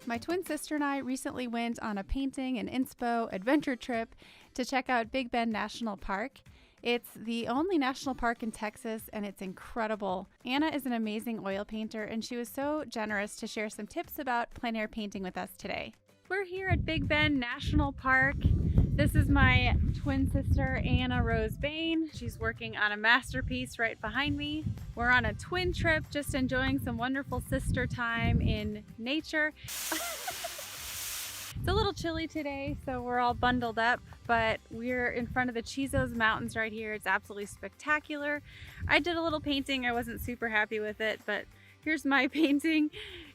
My twin sister and I recently went on a painting and inspo adventure trip to check out Big Bend National Park. It's the only national park in Texas, and it's incredible. Anna is an amazing oil painter, and she was so generous to share some tips about plein air painting with us today. We're here at Big Bend National Park. This is my twin sister, Anna Rose Bain. She's working on a masterpiece right behind me. We're on a twin trip, just enjoying some wonderful sister time in nature. It's a little chilly today, so we're all bundled up, but we're in front of the Chizos Mountains right here. It's absolutely spectacular. I did a little painting. I wasn't super happy with it, but here's my painting.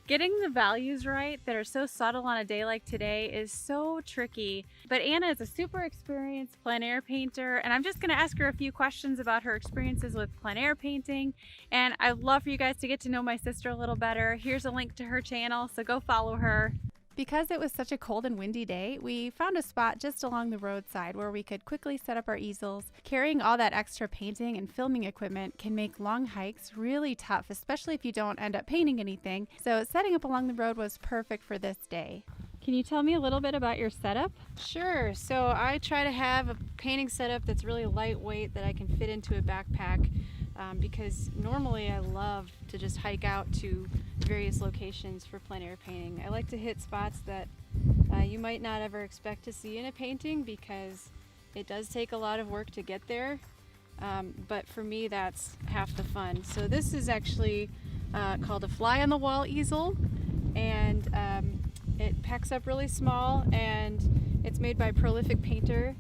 Getting the values right that are so subtle on a day like today is so tricky. But Anna is a super experienced plein air painter, and I'm just gonna ask her a few questions about her experiences with plein air painting. And I'd love for you guys to get to know my sister a little better. Here's a link to her channel, so go follow her. Because it was such a cold and windy day, we found a spot just along the roadside where we could quickly set up our easels. Carrying all that extra painting and filming equipment can make long hikes really tough, especially if you don't end up painting anything. So setting up along the road was perfect for this day. Can you tell me a little bit about your setup? Sure. So I try to have a painting setup that's really lightweight that I can fit into a backpack because normally I love to just hike out to various locations for plein air painting. I like to hit spots that you might not ever expect to see in a painting because it does take a lot of work to get there, but for me that's half the fun. So this is actually called a fly on the wall easel, and it packs up really small, and it's made by a prolific painter.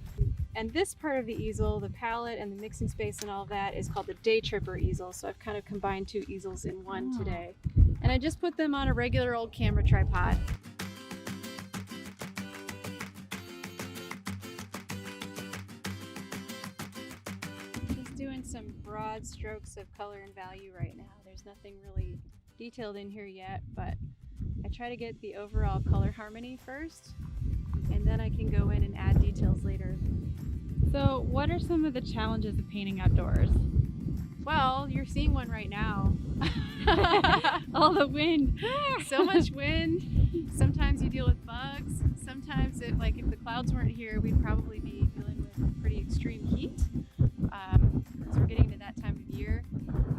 And this part of the easel, the palette and the mixing space and all of that, is called the day tripper easel. So I've kind of combined two easels in one today. And I just put them on a regular old camera tripod. Just doing some broad strokes of color and value right now. There's nothing really detailed in here yet, but I try to get the overall color harmony first, and then I can go in and add details later. So what are some of the challenges of painting outdoors? Well, you're seeing one right now. All the wind. So much wind. Sometimes you deal with bugs. Sometimes if the clouds weren't here, we'd probably be dealing with pretty extreme heat. Because we're getting to that time of year.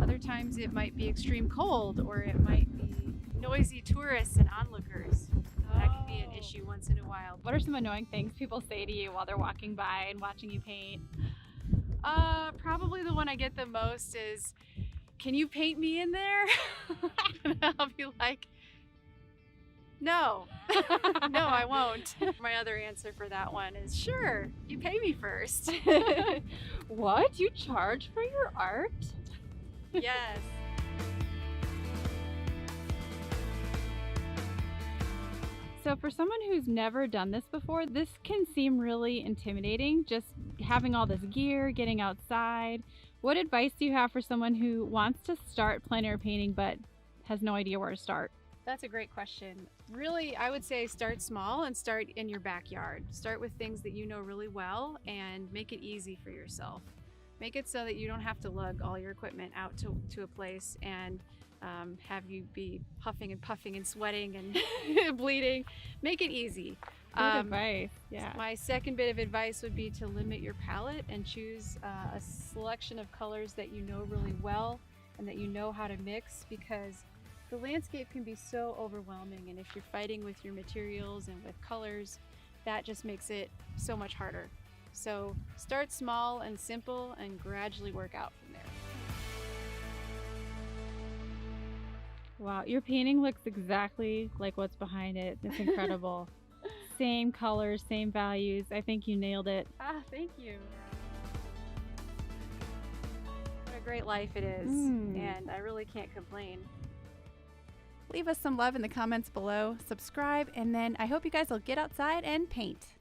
Other times it might be extreme cold, or it might be noisy tourists and onlookers. That can be an issue once in a while. What are some annoying things people say to you while they're walking by and watching you paint? Probably the one I get the most is, "Can you paint me in there?" And I'll be like, "No, no, I won't." My other answer for that one is, "Sure, you pay me first." What? You charge for your art? Yes. So for someone who's never done this before, this can seem really intimidating, just having all this gear, getting outside. What advice do you have for someone who wants to start plein air painting but has no idea where to start? That's a great question. Really, I would say start small and start in your backyard. Start with things that you know really well and make it easy for yourself. Make it so that you don't have to lug all your equipment out to a place and have you be huffing and puffing and sweating and bleeding. Make it easy. Good advice. Yeah. My second bit of advice would be to limit your palette and choose a selection of colors that you know really well and that you know how to mix, because the landscape can be so overwhelming, and if you're fighting with your materials and with colors, that just makes it so much harder. So start small and simple and gradually work out from there. Wow, your painting looks exactly like what's behind it. It's incredible. Same colors, same values. I think you nailed it. Thank you. What a great life it is, and I really can't complain. Leave us some love in the comments below, subscribe, and then I hope you guys will get outside and paint.